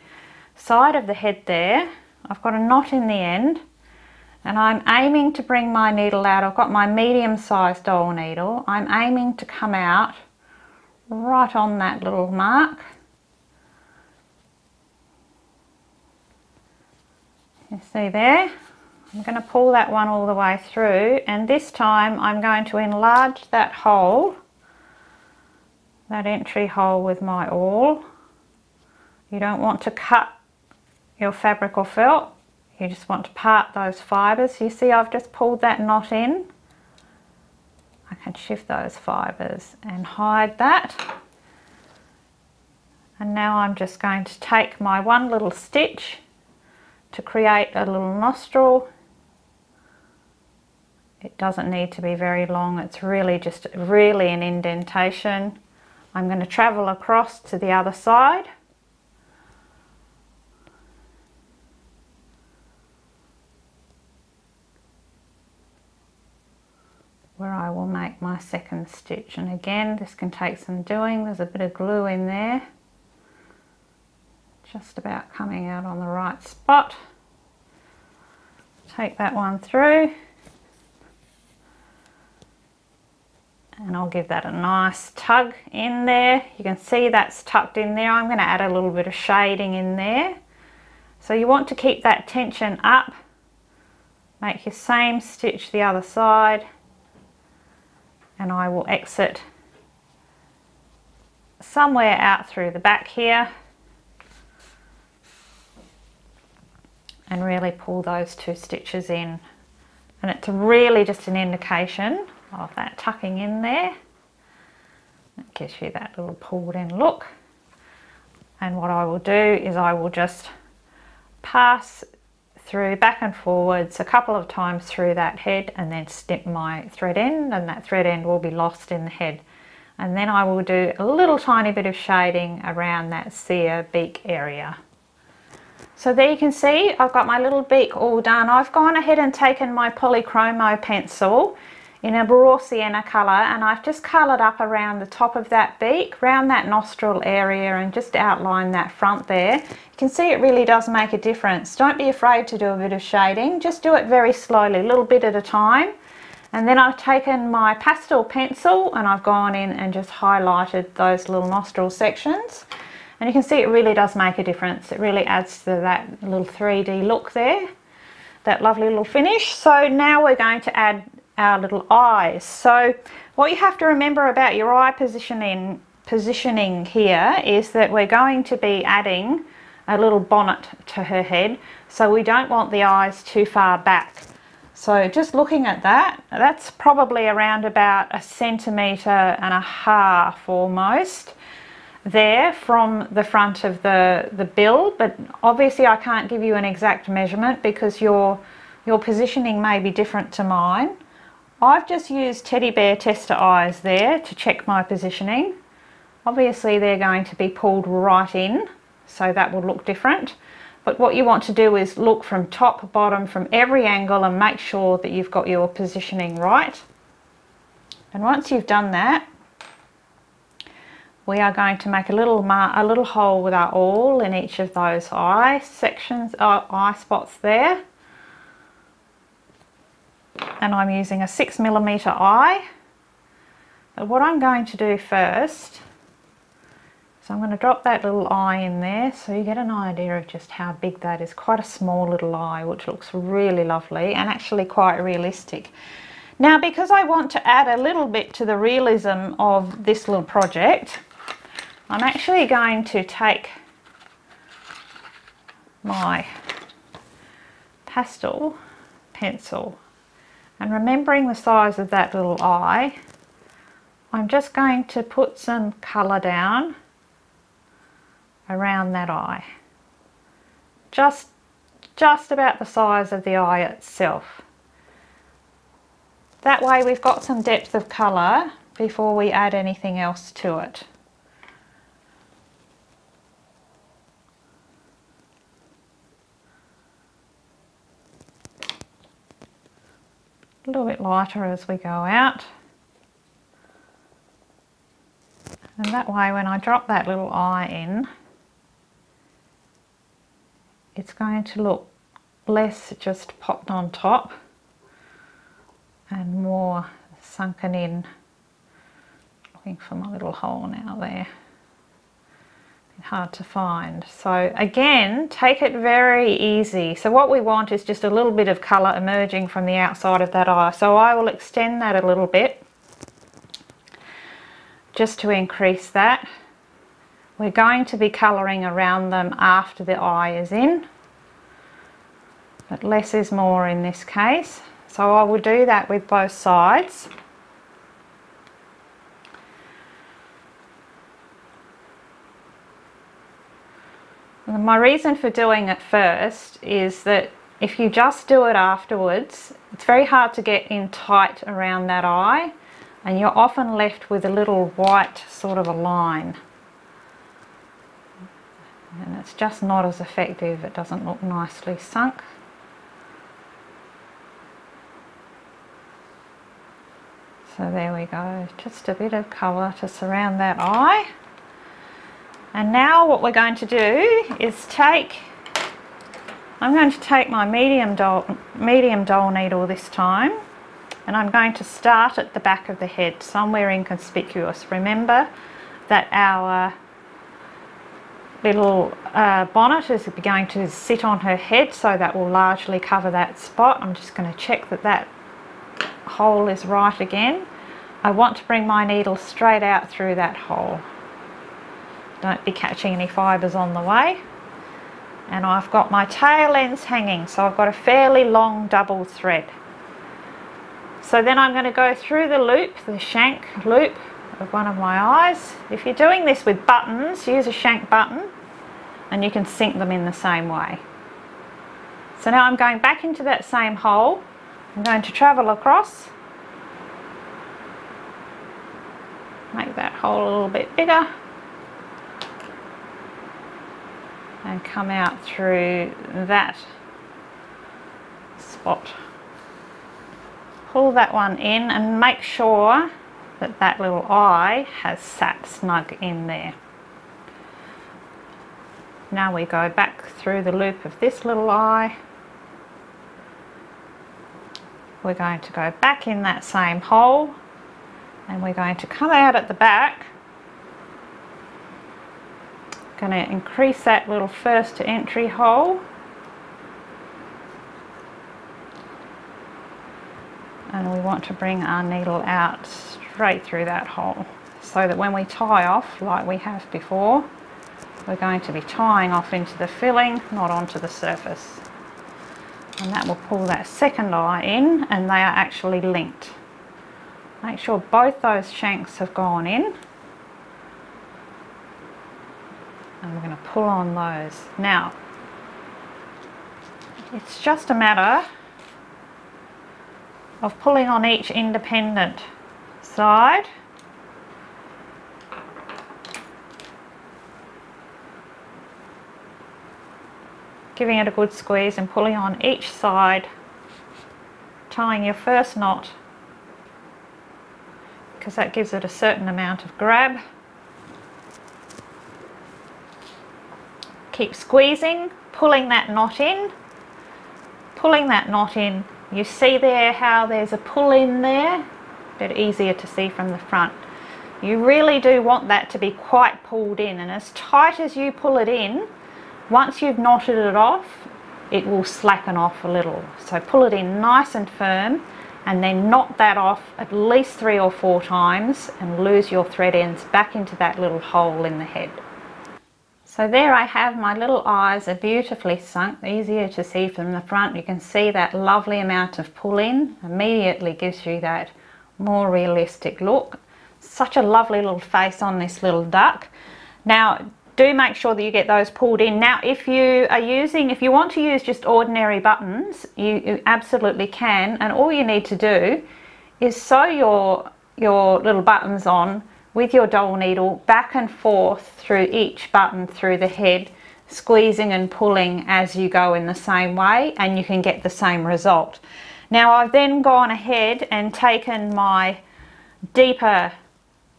side of the head there. I've got a knot in the end, and I'm aiming to bring my needle out. I've got my medium-sized doll needle. I'm aiming to come out right on that little mark. You see there? I'm going to pull that one all the way through, and this time I'm going to enlarge that hole, that entry hole with my awl. You don't want to cut your fabric or felt, you just want to part those fibres. You see I've just pulled that knot in. I can shift those fibres and hide that. And now I'm just going to take my one little stitch to create a little nostril. It doesn't need to be very long, it's really just an indentation. I'm going to travel across to the other side. Where I will make my second stitch, and again this can take some doing. There's a bit of glue in there, just about coming out on the right spot. Take that one through, and I'll give that a nice tug in there. You can see that's tucked in there. I'm going to add a little bit of shading in there So you want to keep that tension up. Make your same stitch the other side, and I will exit somewhere out through the back here and really pull those 2 stitches in. And it's really just an indication of that tucking in there. It gives you that little pulled in look. And what I will do is I will just pass through back and forwards a couple of times through that head and then snip my thread end, and that thread end will be lost in the head. And then I will do a little tiny bit of shading around that sear beak area. So there you can see I've got my little beak all done. I've gone ahead and taken my Polychromo pencil in a raw sienna colour, and I've just coloured up around the top of that beak, around that nostril area, and just outline that front there. You can see it really does make a difference. Don't be afraid to do a bit of shading, just do it very slowly, a little bit at a time. And then I've taken my pastel pencil and I've gone in and just highlighted those little nostril sections. And you can see it really does make a difference. It really adds to that little 3D look there, that lovely little finish. So now we're going to add our little eyes. So what you have to remember about your eye positioning here is that we're going to be adding a little bonnet to her head, so we don't want the eyes too far back. So just looking at that, that's probably around about 1.5 centimetres almost there from the front of the bill, but obviously I can't give you an exact measurement because your positioning may be different to mine. I've just used teddy bear tester eyes there to check my positioning. Obviously they're going to be pulled right in, so that will look different. But what you want to do is look from top, bottom, from every angle and make sure that you've got your positioning right. And once you've done that, we are going to make a little hole with our awl in each of those eye sections, eye spots there. And I'm using a 6mm eye. But what I'm going to do first is I'm going to drop that little eye in there so you get an idea of just how big that is. Quite a small little eye, which looks really lovely and actually quite realistic. Now, because I want to add a little bit to the realism of this little project, I'm actually going to take my pastel pencil, and remembering the size of that little eye, I'm just going to put some colour down around that eye. Just about the size of the eye itself. That way we've got some depth of colour before we add anything else to it. A little bit lighter as we go out, and that way when I drop that little eye in, it's going to look less just popped on top and more sunken in. Looking for my little hole now there. Hard to find. So again, take it very easy. So what we want is just a little bit of colour emerging from the outside of that eye. So I will extend that a little bit just to increase that. We're going to be colouring around them after the eye is in, but less is more in this case. So I will do that with both sides. My reason for doing it first is that if you just do it afterwards, it's very hard to get in tight around that eye, and you're often left with a little white sort of a line. And it's just not as effective, it doesn't look nicely sunk. So there we go, just a bit of colour to surround that eye. And now what we're going to do is I'm going to take my medium doll needle this time, and I'm going to start at the back of the head, somewhere inconspicuous. Remember that our little bonnet is going to sit on her head, so that will largely cover that spot. I'm just going to check that that hole is right again. I want to bring my needle straight out through that hole. Don't be catching any fibres on the way. And I've got my tail ends hanging, so I've got a fairly long double thread. So then I'm going to go through the loop, the shank loop of one of my eyes. If you're doing this with buttons, use a shank button and you can sink them in the same way. So now I'm going back into that same hole. I'm going to travel across, make that hole a little bit bigger, and come out through that spot. Pull that one in and make sure that that little eye has sat snug in there. Now we go back through the loop of this little eye. We're going to go back in that same hole and we're going to come out at the back. Going to increase that little first entry hole, and we want to bring our needle out straight through that hole, so that when we tie off like we have before, we're going to be tying off into the filling, not onto the surface. And that will pull that second eye in, and they are actually linked. Make sure both those shanks have gone in. And we're going to pull on those. Now, it's just a matter of pulling on each independent side. Giving it a good squeeze and pulling on each side, tying your first knot, because that gives it a certain amount of grab. Keep squeezing, pulling that knot in, pulling that knot in. You see there how there's a pull in there? A bit easier to see from the front. You really do want that to be quite pulled in, and as tight as you pull it in, once you've knotted it off, it will slacken off a little. So pull it in nice and firm and then knot that off at least 3 or 4 times and lose your thread ends back into that little hole in the head. So there I have my little eyes are beautifully sunk, easier to see from the front. You can see that lovely amount of pull in, immediately gives you that more realistic look. Such a lovely little face on this little duck. Now do make sure that you get those pulled in. Now if you want to use just ordinary buttons, you absolutely can, and all you need to do is sew your little buttons on with your dowel needle back and forth through each button through the head, squeezing and pulling as you go in the same way, and you can get the same result. Now I've then gone ahead and taken my deeper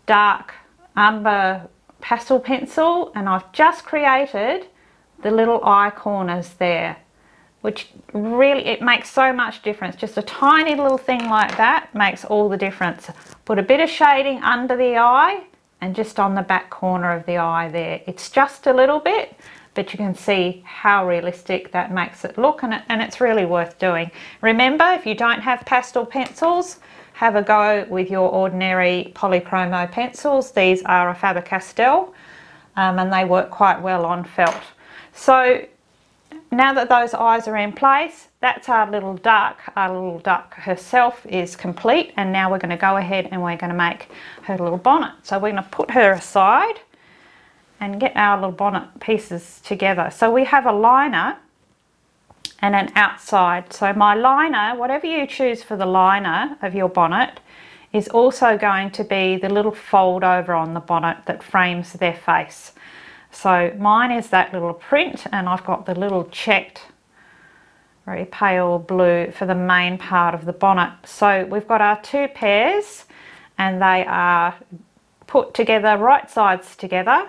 dark umber pastel pencil and I've just created the little eye corners there, which really, it makes so much difference. Just a tiny little thing like that makes all the difference. Put a bit of shading under the eye and just on the back corner of the eye there. It's just a little bit, but you can see how realistic that makes it look, and it's really worth doing. Remember, if you don't have pastel pencils, have a go with your ordinary polychromo pencils. These are a Faber-Castell and they work quite well on felt. So now that those eyes are in place, that's our little duck. Our little duck herself is complete, and now we're going to go ahead and we're going to make her little bonnet. So we're going to put her aside and get our little bonnet pieces together. So we have a liner and an outside. So my liner, whatever you choose for the liner of your bonnet, is also going to be the little fold over on the bonnet that frames their face. So mine is that little print, and I've got the little checked very pale blue for the main part of the bonnet. So we've got our 2 pairs and they are put together, right sides together.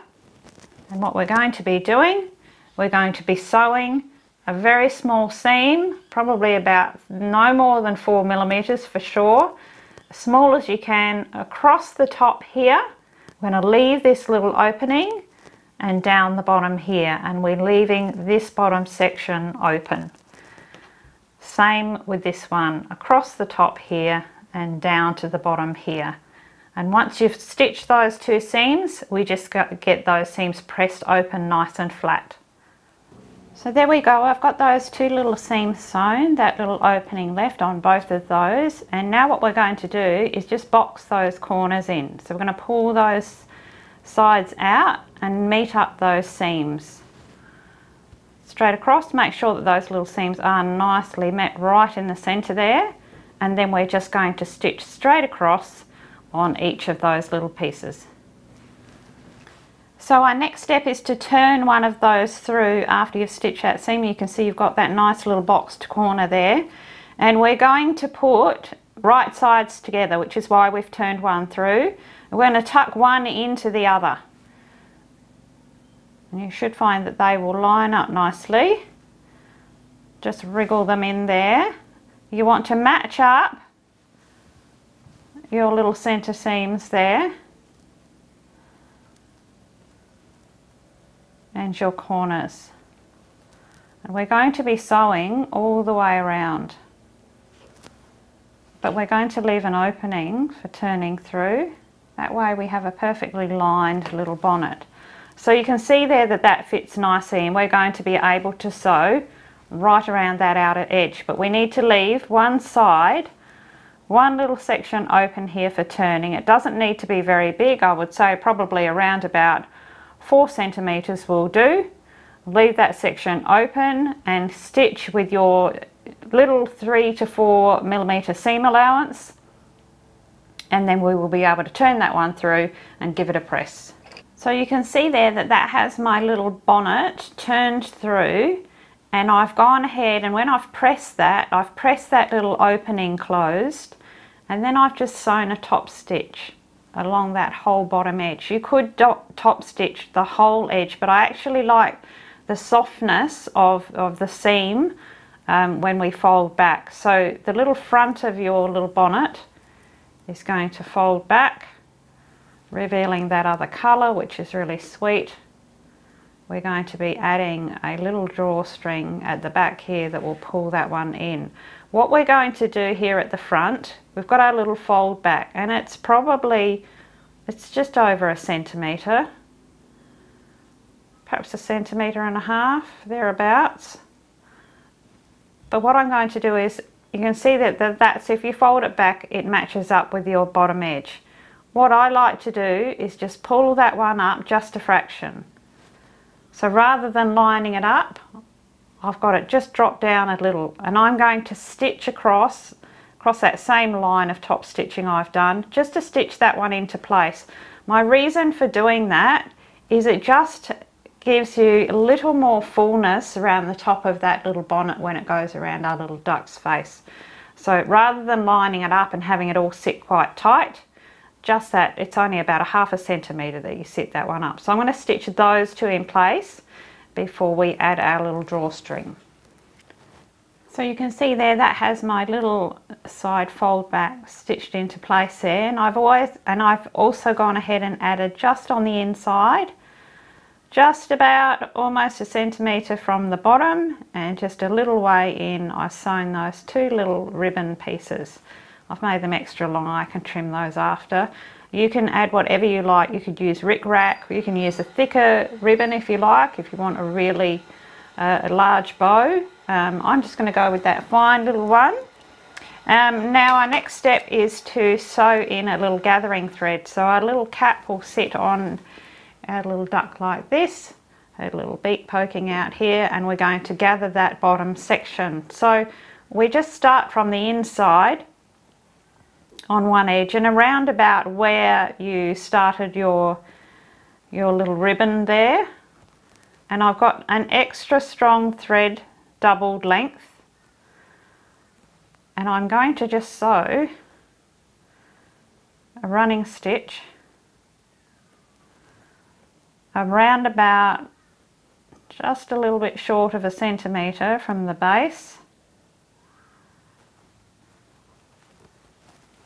And what we're going to be doing, we're going to be sewing a very small seam, probably about no more than 4 millimeters for sure, as small as you can, across the top here. We're going to leave this little opening and down the bottom here, and we're leaving this bottom section open. Same with this one, across the top here and down to the bottom here. And once you've stitched those two seams, we just get those seams pressed open nice and flat. So there we go, I've got those two little seams sewn, that little opening left on both of those. And now what we're going to do is just box those corners in. So we're going to pull those sides out and meet up those seams. Straight across, make sure that those little seams are nicely met right in the centre there, and then we're just going to stitch straight across on each of those little pieces. So our next step is to turn one of those through after you've stitched that seam. You can see you've got that nice little boxed corner there, and we're going to put right sides together, which is why we've turned one through. We're going to tuck one into the other. And you should find that they will line up nicely. Just wriggle them in there. You want to match up your little centre seams there and your corners. And we're going to be sewing all the way around, but we're going to leave an opening for turning through. That way we have a perfectly lined little bonnet. So you can see there that that fits nicely, and we're going to be able to sew right around that outer edge, but we need to leave one side, one little section open here for turning. It doesn't need to be very big. I would say probably around about 4 centimetres will do. Leave that section open and stitch with your little 3 to 4 millimetre seam allowance, and then we will be able to turn that one through and give it a press. So you can see there that that has my little bonnet turned through, and I've gone ahead, and when I've pressed that little opening closed, and then I've just sewn a top stitch along that whole bottom edge. You could top stitch the whole edge, but I actually like the softness of the seam when we fold back. So the little front of your little bonnet is going to fold back, revealing that other colour, which is really sweet. We're going to be adding a little drawstring at the back here that will pull that one in. What we're going to do here at the front, we've got our little fold back, and it's just over 1 centimetre, perhaps 1.5 centimetres, thereabouts. But what I'm going to do is, you can see that's if you fold it back, it matches up with your bottom edge. What I like to do is just pull that one up just a fraction. So rather than lining it up, I've got it just drop down a little, and I'm going to stitch across that same line of top stitching I've done, just to stitch that one into place. My reason for doing that is it just gives you a little more fullness around the top of that little bonnet when it goes around our little duck's face. So rather than lining it up and having it all sit quite tight, just that, it's only about 0.5 centimetre that you sit that one up. So I'm going to stitch those two in place before we add our little drawstring. So you can see there that has my little side fold back stitched into place there, and I've also gone ahead and added just on the inside, just about almost 1 centimetre from the bottom, and just a little way in I've sewn those two little ribbon pieces. I've made them extra long, I can trim those after. You can add whatever you like. You could use rickrack, you can use a thicker ribbon if you like, if you want a really large bow. I'm just going to go with that fine little one. Now our next step is to sew in a little gathering thread. So our little cap will sit on our little duck like this, a little beak poking out here, and we're going to gather that bottom section. So we just start from the inside on one edge, and around about where you started your little ribbon there, and I've got an extra strong thread doubled length, and I'm going to just sew a running stitch around about just a little bit short of 1 centimetre from the base,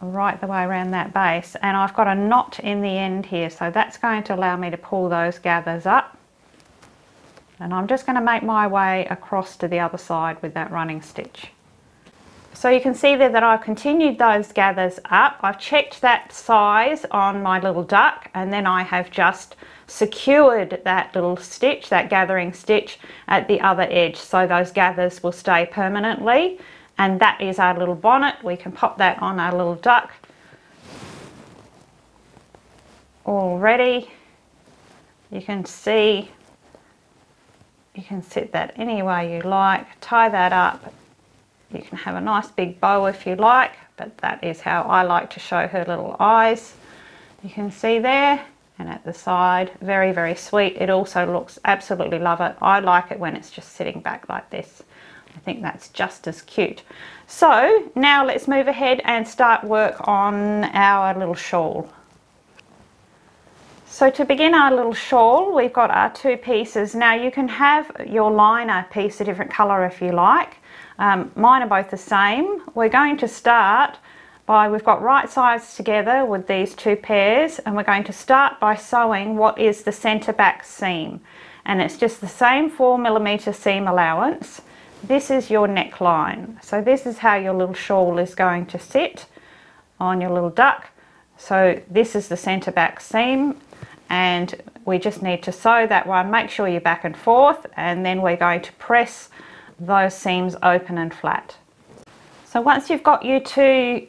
right the way around that base, and I've got a knot in the end here, so that's going to allow me to pull those gathers up. And I'm just going to make my way across to the other side with that running stitch. So you can see there that I've continued those gathers up. I've checked that size on my little duck, and then I have just secured that little stitch, that gathering stitch, at the other edge, so those gathers will stay permanently. And that is our little bonnet. We can pop that on our little duck. All ready. You can see, you can sit that any way you like, tie that up. You can have a nice big bow if you like, but that is how I like to show her little eyes. You can see there, and at the side, very, very sweet. It also looks, absolutely love it. I like it when it's just sitting back like this. I think that's just as cute. So now let's move ahead and start work on our little shawl. So to begin our little shawl, we've got our two pieces. Now you can have your liner piece a different colour if you like. Mine are both the same. We're going to start by, we've got right sides together with these two pairs, and we're going to start by sewing what is the centre back seam. And it's just the same 4mm seam allowance. This is your neckline. So this is how your little shawl is going to sit on your little duck. So this is the centre back seam, and we just need to sew that one. Make sure you're back and forth, and then we're going to press those seams open and flat. So once you've got your two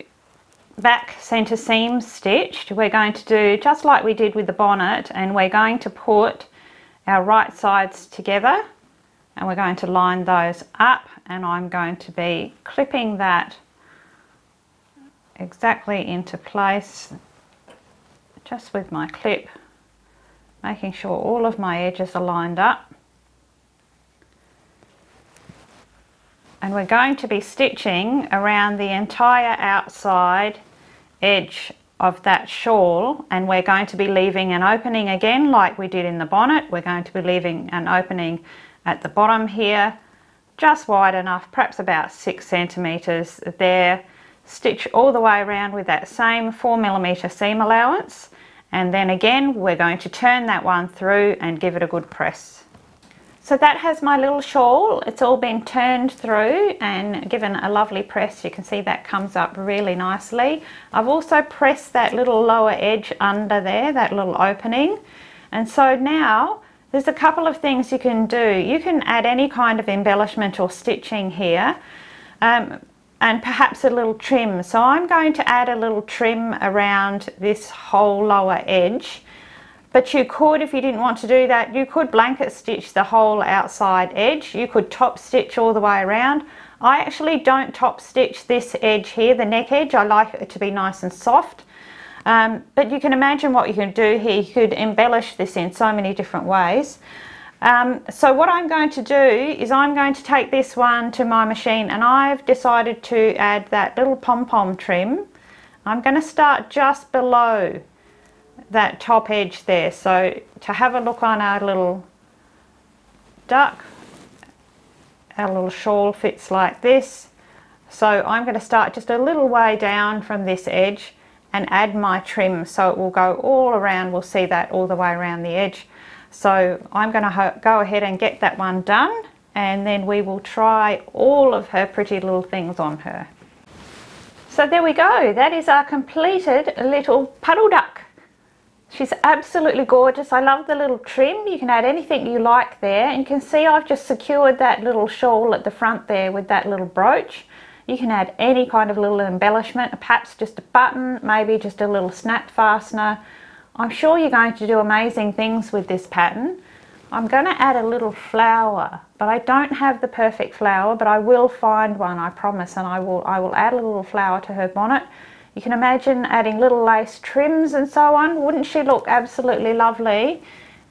back centre seams stitched, we're going to do just like we did with the bonnet, and we're going to put our right sides together, and we're going to line those up, and I'm going to be clipping that exactly into place just with my clip, making sure all of my edges are lined up. And we're going to be stitching around the entire outside edge of that shawl, and we're going to be leaving an opening again like we did in the bonnet. We're going to be leaving an opening at the bottom here, just wide enough, perhaps about 6 centimetres there. Stitch all the way around with that same 4mm seam allowance, and then again we're going to turn that one through and give it a good press. So that has my little shawl. It's all been turned through and given a lovely press. You can see that comes up really nicely. I've also pressed that little lower edge under there, that little opening. And so now there's a couple of things you can do. You can add any kind of embellishment or stitching here, and perhaps a little trim. So I'm going to add a little trim around this whole lower edge. But you could, if you didn't want to do that, you could blanket stitch the whole outside edge. You could top stitch all the way around. I actually don't top stitch this edge here, the neck edge. I like it to be nice and soft. But you can imagine what you can do here. You could embellish this in so many different ways. So what I'm going to do is I'm going to take this one to my machine, and I've decided to add that little pom-pom trim. I'm going to start just below that top edge there. So to have a look on our little duck, our little shawl fits like this. So I'm going to start just a little way down from this edge and add my trim, so it will go all around. We'll see that all the way around the edge. So I'm going to go ahead and get that one done, and then we will try all of her pretty little things on her. So there we go. That is our completed little puddle duck. She's absolutely gorgeous. I love the little trim. You can add anything you like there. And you can see I've just secured that little shawl at the front there with that little brooch. You can add any kind of little embellishment, perhaps just a button, maybe just a little snap fastener. I'm sure you're going to do amazing things with this pattern. I'm going to add a little flower, but I don't have the perfect flower, but I will find one, I promise, and I will add a little flower to her bonnet. You can imagine adding little lace trims and so on. Wouldn't she look absolutely lovely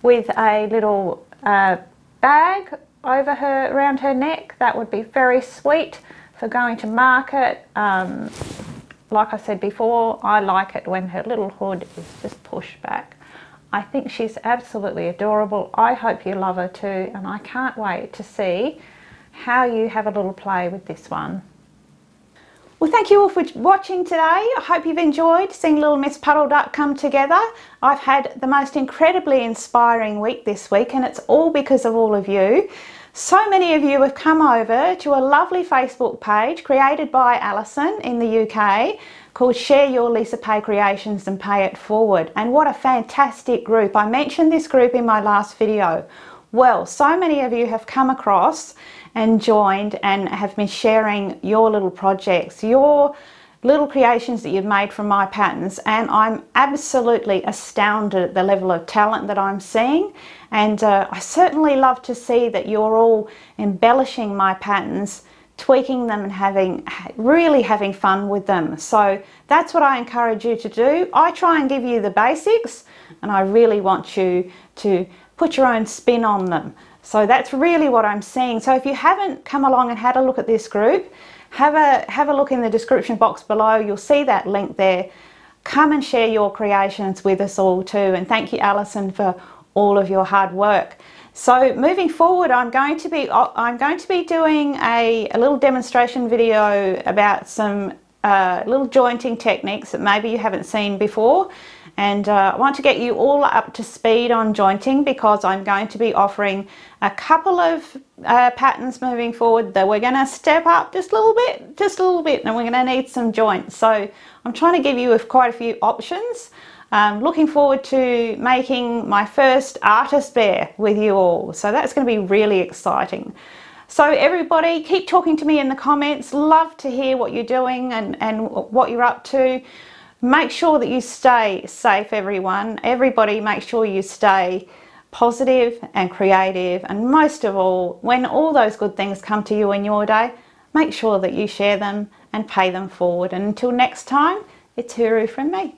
with a little bag over her, around her neck? That would be very sweet for going to market. Like I said before, I like it when her little hood is just pushed back. I think she's absolutely adorable. I hope you love her too, and I can't wait to see how you have a little play with this one. Well, thank you all for watching today. I hope you've enjoyed seeing little Miss Puddle Duck come together. I've had the most incredibly inspiring week this week, and it's all because of all of you. So many of you have come over to a lovely Facebook page created by Alison in the UK called Share Your Lisa Pay Creations and Pay It Forward. And what a fantastic group. I mentioned this group in my last video. Well, so many of you have come across and joined and have been sharing your little projects, your little creations that you've made from my patterns, and I'm absolutely astounded at the level of talent that I'm seeing. And I certainly love to see that you're all embellishing my patterns, tweaking them and really having fun with them. So that's what I encourage you to do. I try and give you the basics, and I really want you to put your own spin on them. So that's really what I'm seeing. So if you haven't come along and had a look at this group, have a look in the description box below. You'll see that link there. Come and share your creations with us all too. And thank you, Alison, for all of your hard work. So moving forward, I'm going to be doing a little demonstration video about some little jointing techniques that maybe you haven't seen before. And I want to get you all up to speed on jointing, because I'm going to be offering a couple of patterns moving forward that we're going to step up just a little bit, and we're going to need some joints. So I'm trying to give you quite a few options. Looking forward to making my first artist bear with you all. So that's going to be really exciting. So everybody, keep talking to me in the comments. Love to hear what you're doing and what you're up to. Make sure that you stay safe, everyone. Everybody, make sure you stay positive and creative. And most of all, when all those good things come to you in your day, make sure that you share them and pay them forward. And until next time, it's Huru from me.